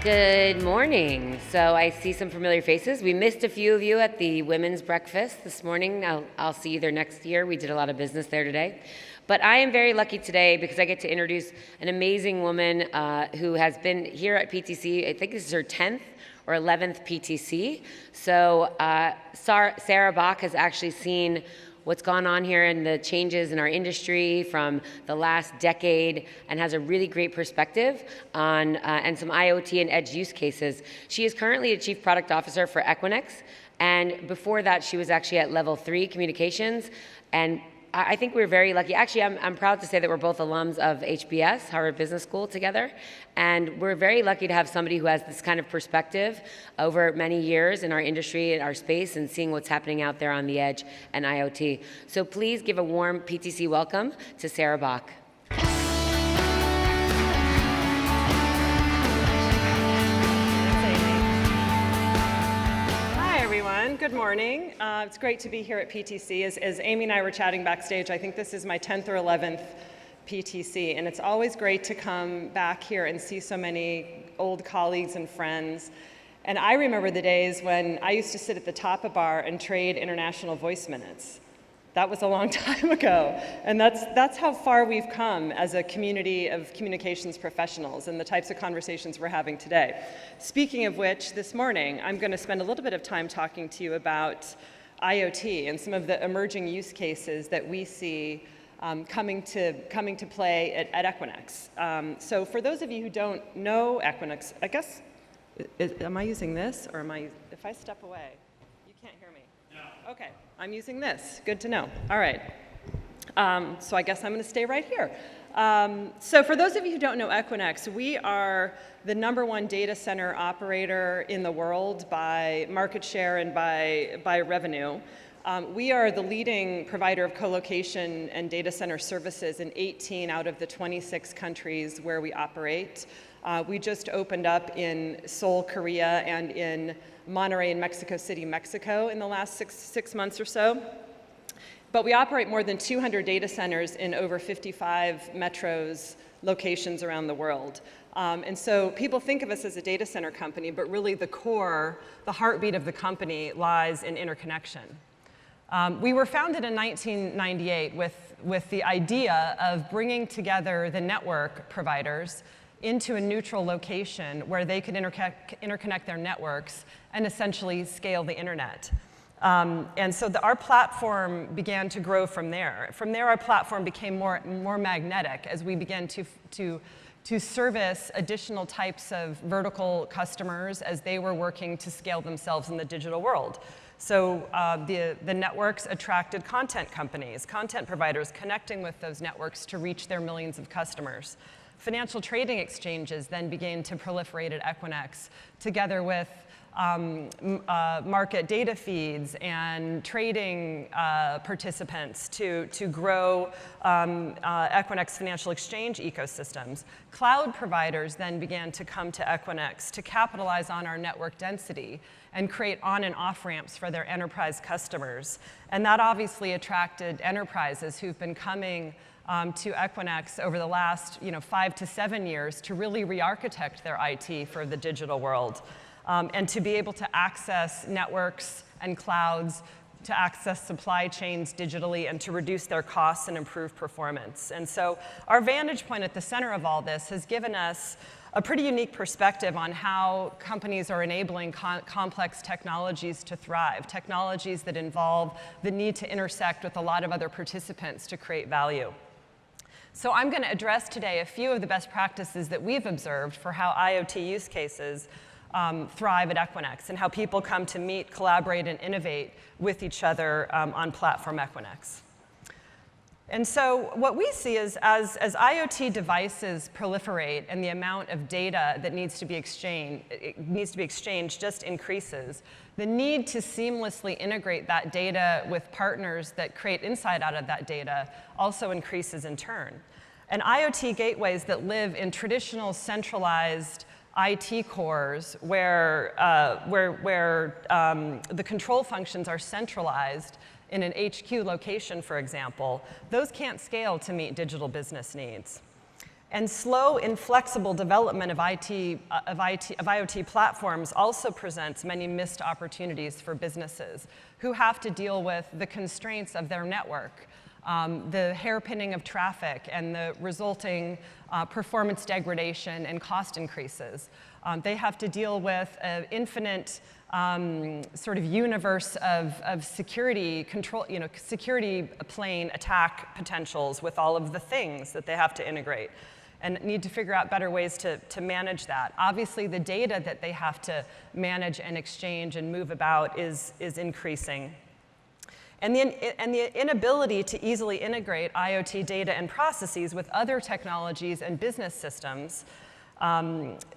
Good morning. So I see some familiar faces. We missed a few of you at the women's breakfast this morning. I'll see you there next year. We did a lot of business there today. But I am very lucky today because I get to introduce an amazing woman who has been here at PTC. I think this is her 10th or 11th PTC. So Sara Baack has actually seen what's gone on here and the changes in our industry from the last decade and has a really great perspective on and some IoT and edge use cases. She is currently a Chief Product Officer for Equinix, and before that she was actually at Level 3 Communications, and I think we're very lucky. Actually, I'm proud to say that we're both alums of HBS, Harvard Business School, together. And we're very lucky to have somebody who has this kind of perspective over many years in our industry, in our space, and seeing what's happening out there on the edge and IoT. So please give a warm PTC welcome to Sara Baack. Good morning. It's great to be here at PTC. As Amy and I were chatting backstage, I think this is my 10th or 11th PTC, and it's always great to come back here and see so many old colleagues and friends. And I remember the days when I used to sit at the top of bar and trade international voice minutes. That was a long time ago, and that's how far we've come as a community of communications professionals and the types of conversations we're having today. Speaking of which, this morning, I'm going to spend a little bit of time talking to you about IoT and some of the emerging use cases that we see coming to play at Equinix. So for those of you who don't know Equinix, I guess, am I using this, or if I step away, you can't hear me? No. Okay. I'm using this. Good to know. All right. So I guess I'm going to stay right here. So for those of you who don't know Equinix, we are the #1 data center operator in the world by market share and by revenue. We are the leading provider of co-location and data center services in 18 out of the 26 countries where we operate. We just opened up in Seoul, Korea, and in Monterrey and Mexico City, Mexico in the last six months or so. But we operate more than 200 data centers in over 55 metros locations around the world. And so people think of us as a data center company, but really the core, the heartbeat of the company lies in interconnection. We were founded in 1998 with the idea of bringing together the network providers into a neutral location where they could interconnect their networks and essentially scale the internet. And so our platform began to grow from there. From there, our platform became more magnetic as we began to service additional types of vertical customers as they were working to scale themselves in the digital world. So the networks attracted content companies, content providers connecting with those networks to reach their millions of customers. Financial trading exchanges then began to proliferate at Equinix, together with market data feeds and trading participants to grow Equinix financial exchange ecosystems. Cloud providers then began to come to Equinix to capitalize on our network density and create on and off ramps for their enterprise customers. And that obviously attracted enterprises who've been coming to Equinix over the last 5 to 7 years to really re-architect their IT for the digital world, and to be able to access networks and clouds, to access supply chains digitally, and to reduce their costs and improve performance. And so our vantage point at the center of all this has given us a pretty unique perspective on how companies are enabling complex technologies to thrive, technologies that involve the need to intersect with a lot of other participants to create value. So I'm going to address today a few of the best practices that we've observed for how IoT use cases thrive at Equinix and how people come to meet, collaborate, and innovate with each other on platform Equinix. And so what we see is as IoT devices proliferate and the amount of data that needs to be exchanged just increases, the need to seamlessly integrate that data with partners that create insight out of that data also increases in turn. And IoT gateways that live in traditional centralized IT cores where the control functions are centralized in an HQ location, for example, those can't scale to meet digital business needs. And slow, inflexible development of IoT platforms also presents many missed opportunities for businesses who have to deal with the constraints of their network, the hairpinning of traffic and the resulting performance degradation and cost increases. They have to deal with an infinite sort of universe of security control, security plane attack potentials with all of the things that they have to integrate, and need to figure out better ways to manage that. Obviously, the data that they have to manage and exchange and move about is increasing. And the inability to easily integrate IoT data and processes with other technologies and business systems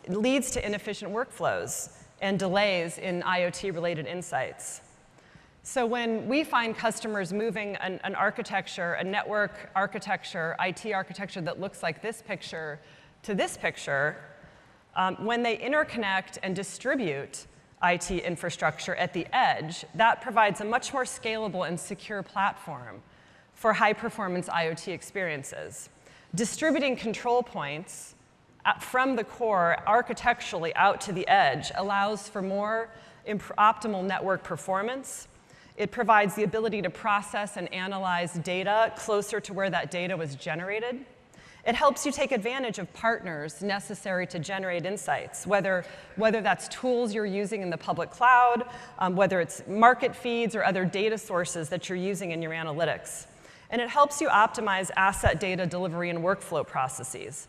leads to inefficient workflows and delays in IoT-related insights. So when we find customers moving an architecture, a network architecture, IT architecture that looks like this picture to this picture, when they interconnect and distribute IT infrastructure at the edge, that provides a much more scalable and secure platform for high-performance IoT experiences. Distributing control points from the core architecturally out to the edge allows for more optimal network performance. It provides the ability to process and analyze data closer to where that data was generated. It helps you take advantage of partners necessary to generate insights, whether that's tools you're using in the public cloud, whether it's market feeds or other data sources that you're using in your analytics. And it helps you optimize asset data delivery and workflow processes.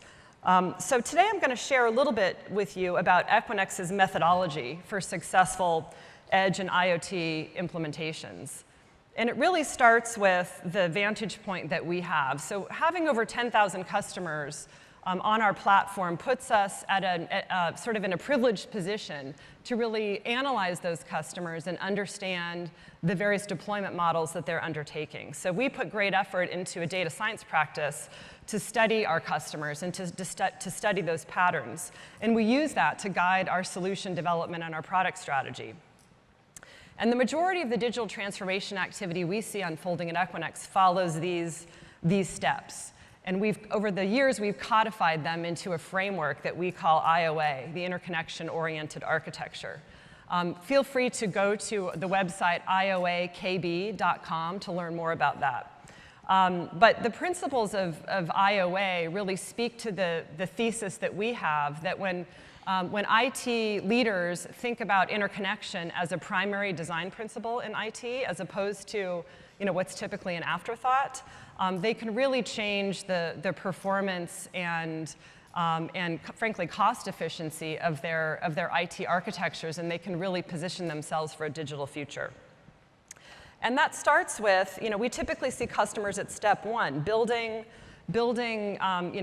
So today I'm going to share a little bit with you about Equinix's methodology for successful edge and IoT implementations. And it really starts with the vantage point that we have. So having over 10,000 customers on our platform puts us at sort of in a privileged position to really analyze those customers and understand the various deployment models that they're undertaking. So we put great effort into a data science practice to study our customers and to study those patterns. And we use that to guide our solution development and our product strategy. And the majority of the digital transformation activity we see unfolding at Equinix follows these steps. And over the years, we've codified them into a framework that we call IOA, the Interconnection-Oriented Architecture. Feel free to go to the website ioakb.com to learn more about that. But the principles of IOA really speak to the thesis that we have that when IT leaders think about interconnection as a primary design principle in IT, as opposed to what's typically an afterthought, they can really change the performance and frankly cost efficiency of their IT architectures, and they can really position themselves for a digital future. And that starts with, we typically see customers at step one, building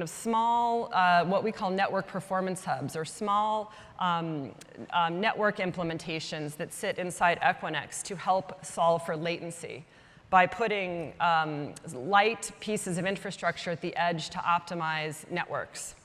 small, what we call network performance hubs, or small network implementations that sit inside Equinix to help solve for latency by putting light pieces of infrastructure at the edge to optimize networks.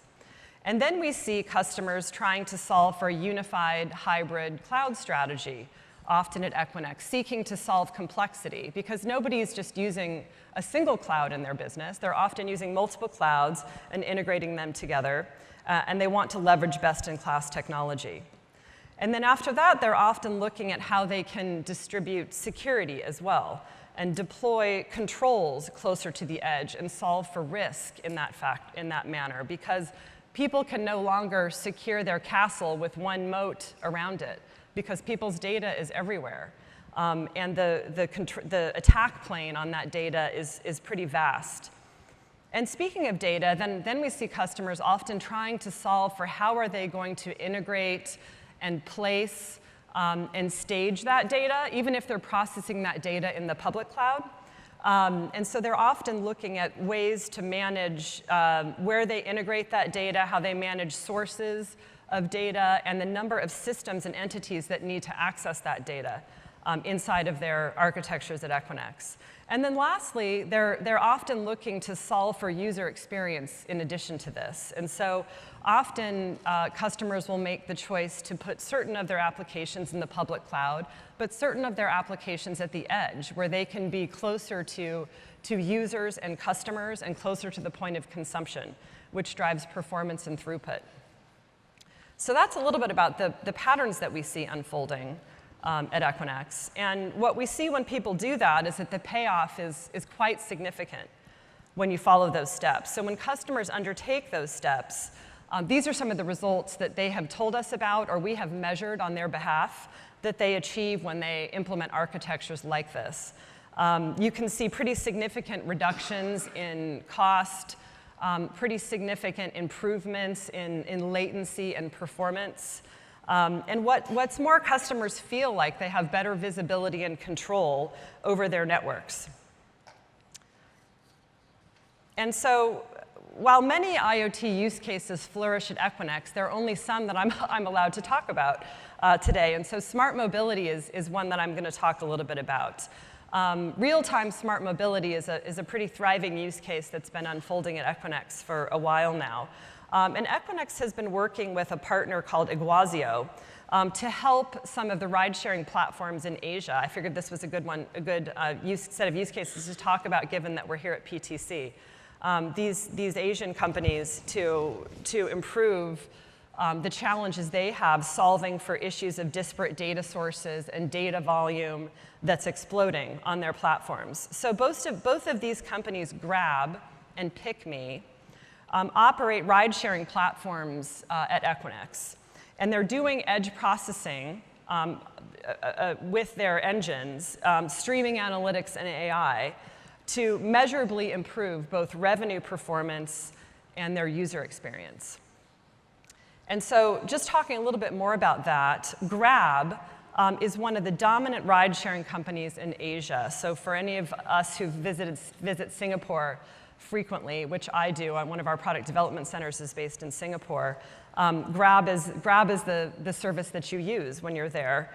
And then we see customers trying to solve for a unified hybrid cloud strategy, often at Equinix, seeking to solve complexity, because nobody's just using a single cloud in their business. They're often using multiple clouds and integrating them together, and they want to leverage best-in-class technology. And then after that, they're often looking at how they can distribute security as well, and deploy controls closer to the edge and solve for risk in that manner, because people can no longer secure their castle with one moat around it, because people's data is everywhere. And the attack plane on that data is pretty vast. And speaking of data, then we see customers often trying to solve for how are they going to integrate and place and stage that data, even if they're processing that data in the public cloud. And so they're often looking at ways to manage where they integrate that data, how they manage sources of data, and the number of systems and entities that need to access that data inside of their architectures at Equinix. And then lastly, they're often looking to solve for user experience in addition to this. And so often customers will make the choice to put certain of their applications in the public cloud, but certain of their applications at the edge, where they can be closer to users and customers and closer to the point of consumption, which drives performance and throughput. So that's a little bit about the patterns that we see unfolding at Equinix. And what we see when people do that is that the payoff is quite significant when you follow those steps. So when customers undertake those steps, these are some of the results that they have told us about or we have measured on their behalf that they achieve when they implement architectures like this. You can see pretty significant reductions in cost, pretty significant improvements in latency and performance. And what's more, customers feel like they have better visibility and control over their networks. And so while many IoT use cases flourish at Equinix, there are only some that I'm allowed to talk about today. And so smart mobility is one that I'm going to talk a little bit about. Real-time smart mobility is a pretty thriving use case that's been unfolding at Equinix for a while now. And Equinix has been working with a partner called Iguazio to help some of the ride-sharing platforms in Asia. I figured this was a good set of use cases to talk about, given that we're here at PTC. These Asian companies to improve the challenges they have solving for issues of disparate data sources and data volume that's exploding on their platforms. So both of these companies, Grab and PickMe, operate ride-sharing platforms at Equinix. And they're doing edge processing with their engines, streaming analytics and AI, to measurably improve both revenue performance and their user experience. And so just talking a little bit more about that, Grab is one of the dominant ride-sharing companies in Asia. So for any of us who visit Singapore frequently, which I do, one of our product development centers is based in Singapore, Grab is the service that you use when you're there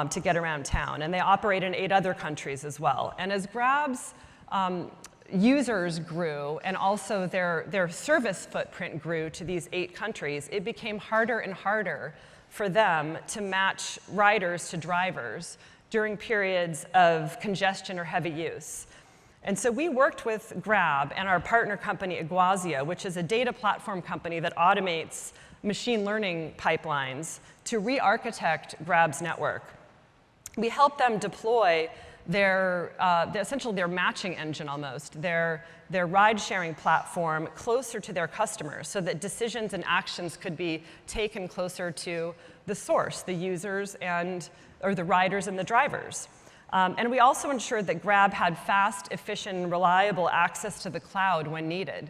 to get around town. And they operate in 8 other countries as well. And as Grab's users grew and also their service footprint grew to these 8 countries, it became harder and harder for them to match riders to drivers during periods of congestion or heavy use. And so we worked with Grab and our partner company, Iguazio, which is a data platform company that automates machine learning pipelines, to re-architect Grab's network. We helped them deploy essentially their matching engine almost, their ride-sharing platform closer to their customers so that decisions and actions could be taken closer to the source, the users or the riders and the drivers. And we also ensured that Grab had fast, efficient, and reliable access to the cloud when needed.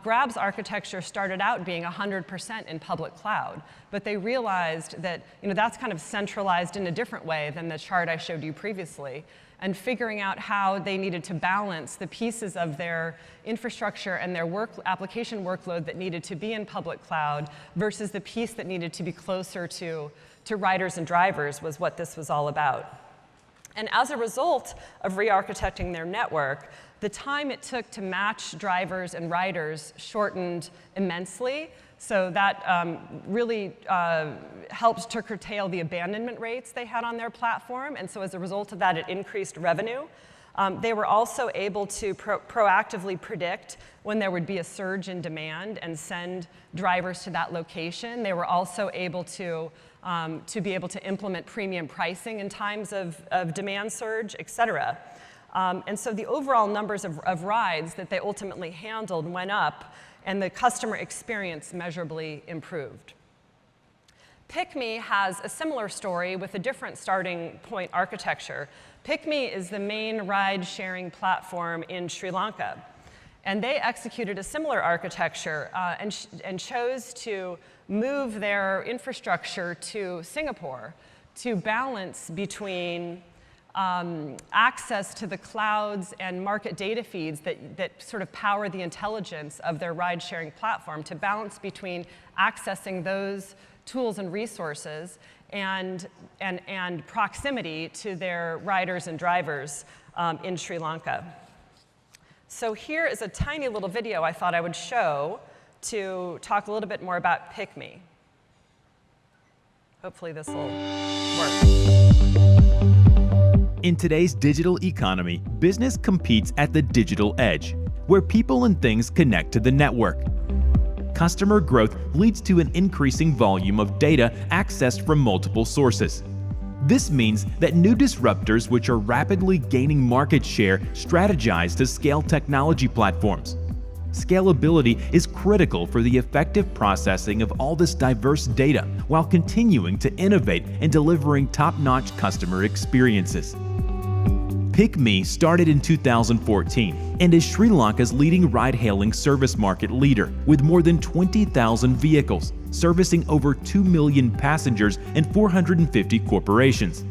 Grab's architecture started out being 100% in public cloud, but they realized that that's kind of centralized in a different way than the chart I showed you previously, and figuring out how they needed to balance the pieces of their infrastructure and their application workload that needed to be in public cloud versus the piece that needed to be closer to riders and drivers was what this was all about. And as a result of re-architecting their network, the time it took to match drivers and riders shortened immensely. So that really helped to curtail the abandonment rates they had on their platform. And so as a result of that, it increased revenue. They were also able to proactively predict when there would be a surge in demand and send drivers to that location. They were also able to be able to implement premium pricing in times of demand surge, et cetera. And so the overall numbers of rides that they ultimately handled went up, and the customer experience measurably improved. PickMe has a similar story with a different starting point architecture. PickMe is the main ride-sharing platform in Sri Lanka. And they executed a similar architecture and chose to move their infrastructure to Singapore to balance between access to the clouds and market data feeds that sort of power the intelligence of their ride-sharing platform, to balance between accessing those tools and resources and proximity to their riders and drivers in Sri Lanka. So here is a tiny little video I thought I would show to talk a little bit more about PickMe. Hopefully this will work. In today's digital economy, business competes at the digital edge, where people and things connect to the network. customer growth leads to an increasing volume of data accessed from multiple sources. This means that new disruptors which are rapidly gaining market share strategize to scale technology platforms. Scalability is critical for the effective processing of all this diverse data while continuing to innovate and delivering top-notch customer experiences. PickMe started in 2014 and is Sri Lanka's leading ride-hailing service market leader with more than 20,000 vehicles, servicing over 2 million passengers and 450 corporations.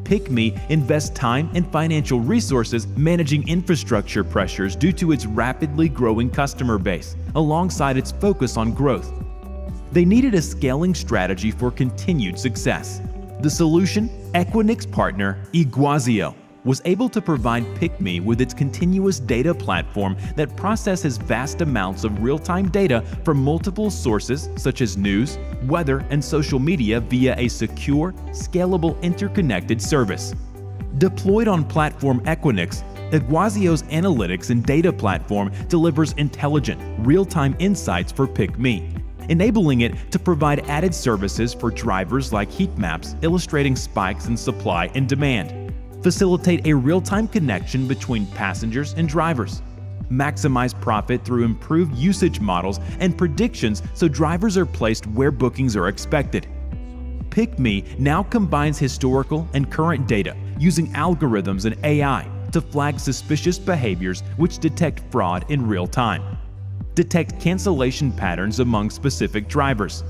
PickMe invests time and financial resources managing infrastructure pressures due to its rapidly growing customer base, alongside its focus on growth. They needed a scaling strategy for continued success. The solution, Equinix partner Iguazio, was able to provide PickMe with its continuous data platform that processes vast amounts of real-time data from multiple sources such as news, weather, and social media via a secure, scalable, interconnected service. Deployed on platform Equinix, Iguazio's analytics and data platform delivers intelligent, real-time insights for PickMe, enabling it to provide added services for drivers like heat maps illustrating spikes in supply and demand, facilitate a real-time connection between passengers and drivers, maximize profit through improved usage models and predictions so drivers are placed where bookings are expected. PickMe now combines historical and current data using algorithms and AI to flag suspicious behaviors which detect fraud in real time, detect cancellation patterns among specific drivers.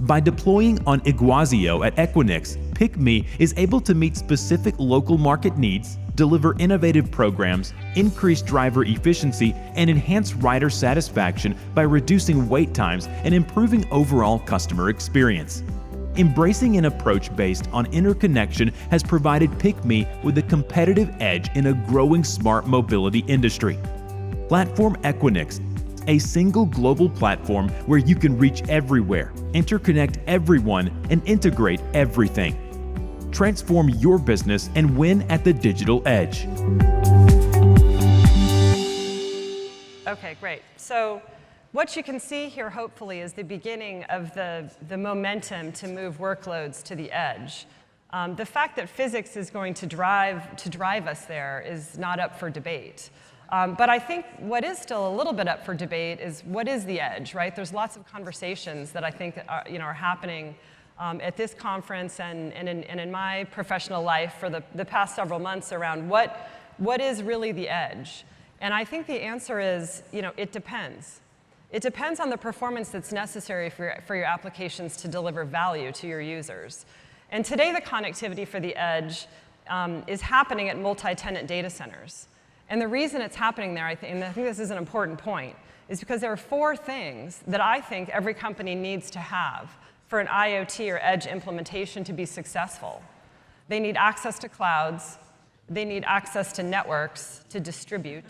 By deploying on Iguazio at Equinix, PickMe is able to meet specific local market needs, deliver innovative programs, increase driver efficiency, and enhance rider satisfaction by reducing wait times and improving overall customer experience. Embracing an approach based on interconnection has provided PickMe with a competitive edge in a growing smart mobility industry. Platform Equinix, a single global platform where you can reach everywhere, interconnect everyone, and integrate everything. Transform your business and win at the digital edge. Okay, great. So what you can see here, hopefully, is the beginning of the momentum to move workloads to the edge. The fact that physics is going to drive us there is not up for debate. But I think what is still a little bit up for debate is what is the edge, right? There's lots of conversations that I think are happening at this conference and in my professional life for the past several months around what is really the edge. And I think the answer is, it depends. It depends on the performance that's necessary for your applications to deliver value to your users. And today the connectivity for the edge is happening at multi-tenant data centers. And the reason it's happening there, and I think this is an important point, is because there are 4 things that I think every company needs to have for an IoT or edge implementation to be successful. They need access to clouds. They need access to networks to distribute.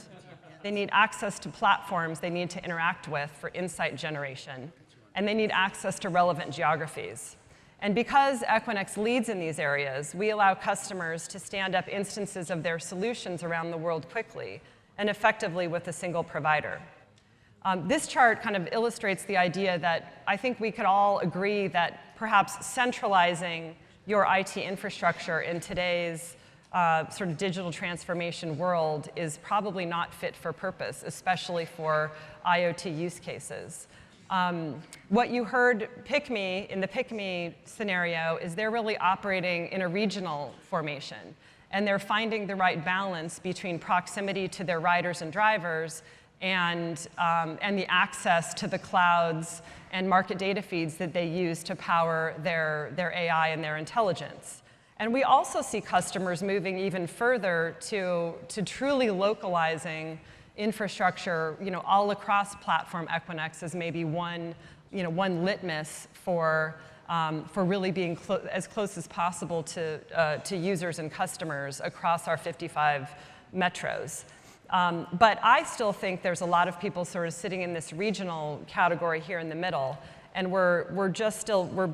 They need access to platforms they need to interact with for insight generation. And they need access to relevant geographies. And because Equinix leads in these areas, we allow customers to stand up instances of their solutions around the world quickly and effectively with a single provider. This chart kind of illustrates the idea that I think we could all agree that perhaps centralizing your IT infrastructure in today's sort of digital transformation world is probably not fit for purpose, especially for IoT use cases. What you heard PickMe in the PickMe scenario is they're really operating in a regional formation, and they're finding the right balance between proximity to their riders and drivers and the access to the clouds and market data feeds that they use to power their AI and their intelligence. And we also see customers moving even further to truly localizing infrastructure, all across platform Equinix as maybe one litmus for really being as close as possible to users and customers across our 55 metros. But I still think there's a lot of people sort of sitting in this regional category here in the middle, and we're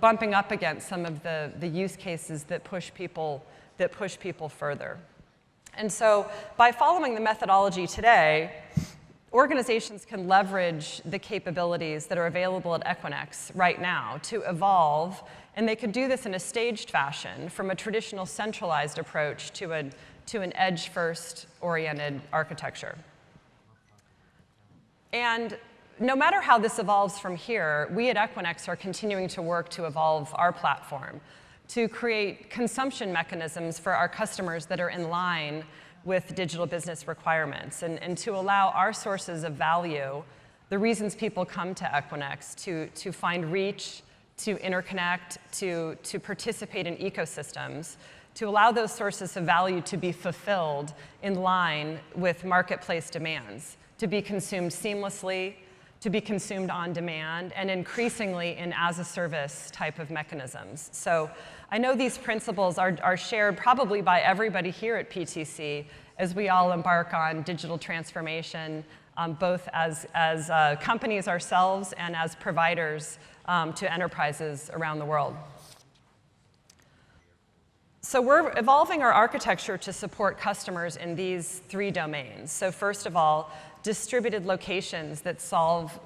bumping up against some of the use cases that push people further. And so by following the methodology today, organizations can leverage the capabilities that are available at Equinix right now to evolve, and they could do this in a staged fashion from a traditional centralized approach to an edge-first oriented architecture. And no matter how this evolves from here, we at Equinix are continuing to work to evolve our platform, to create consumption mechanisms for our customers that are in line with digital business requirements, and to allow our sources of value, the reasons people come to Equinix, to find reach, to interconnect, to participate in ecosystems, to allow those sources of value to be fulfilled in line with marketplace demands, to be consumed seamlessly, to be consumed on demand, and increasingly in as-a-service type of mechanisms. So I know these principles are shared probably by everybody here at PTC as we all embark on digital transformation, both as companies ourselves and as providers to enterprises around the world. So we're evolving our architecture to support customers in these 3 domains. So first of all, distributed locations that solve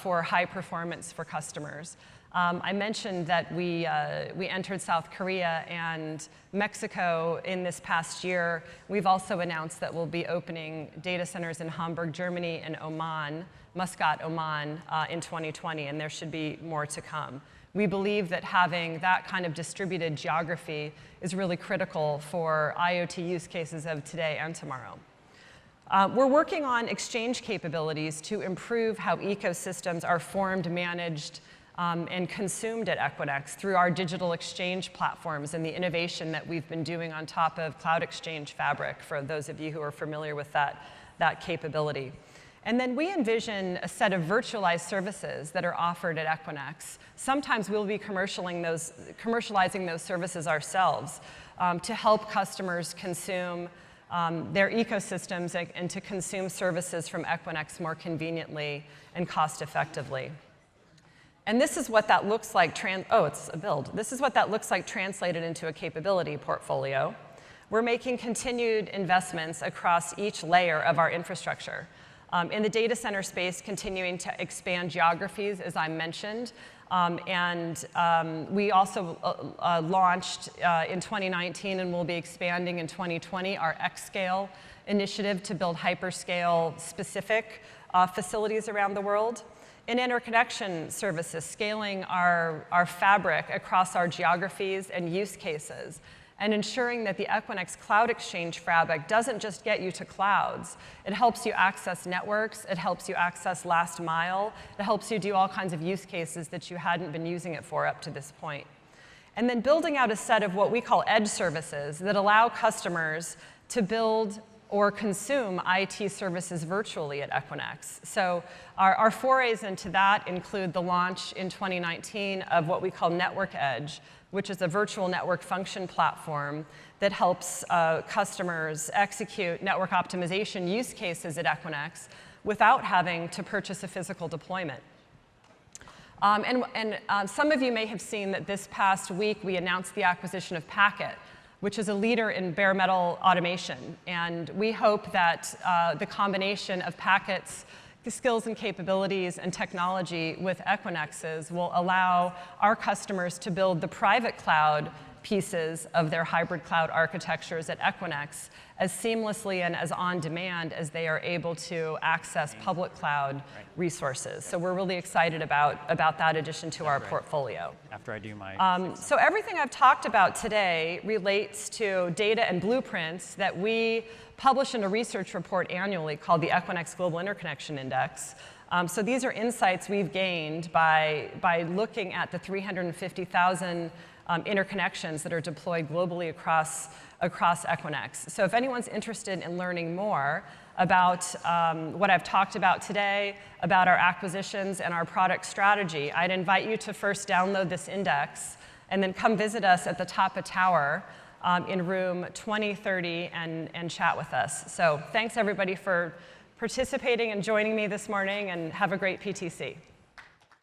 for high performance for customers. I mentioned that we entered South Korea and Mexico in this past year. We've also announced that we'll be opening data centers in Hamburg, Germany, and Oman, Muscat, Oman, in 2020, and there should be more to come. We believe that having that kind of distributed geography is really critical for IoT use cases of today and tomorrow. We're working on exchange capabilities to improve how ecosystems are formed, managed, and consumed at Equinix through our digital exchange platforms and the innovation that we've been doing on top of Cloud Exchange Fabric, for those of you who are familiar with that capability. And then we envision a set of virtualized services that are offered at Equinix. Sometimes we'll be commercializing those services ourselves to help customers consume their ecosystems and to consume services from Equinix more conveniently and cost effectively. And this is what that looks like, it's a build. This is what that looks like translated into a capability portfolio. We're making continued investments across each layer of our infrastructure. In the data center space, continuing to expand geographies, as I mentioned. We also launched in 2019 and will be expanding in 2020 our xScale initiative to build hyperscale specific facilities around the world. In interconnection services, scaling our fabric across our geographies and use cases, and ensuring that the Equinix Cloud Exchange Fabric doesn't just get you to clouds. It helps you access networks, it helps you access last mile, it helps you do all kinds of use cases that you hadn't been using it for up to this point. And then building out a set of what we call edge services that allow customers to build or consume IT services virtually at Equinix. So our forays into that include the launch in 2019 of what we call Network Edge, which is a virtual network function platform that helps customers execute network optimization use cases at Equinix without having to purchase a physical deployment. Some of you may have seen that this past week we announced the acquisition of Packet, which is a leader in bare metal automation. And we hope that the combination of Packet's skills and capabilities and technology with Equinix's will allow our customers to build the private cloud pieces of their hybrid cloud architectures at Equinix as seamlessly and as on demand as they are able to access public cloud resources. So we're really excited about that addition to our portfolio. After I do my... So everything I've talked about today relates to data and blueprints that we publish in a research report annually called the Equinix Global Interconnection Index. So these are insights we've gained by looking at the 350,000 interconnections that are deployed globally across Equinix. So if anyone's interested in learning more about what I've talked about today, about our acquisitions and our product strategy, I'd invite you to first download this index and then come visit us at the top of Tower in room 2030 and chat with us. So thanks everybody for participating and joining me this morning, and have a great PTC.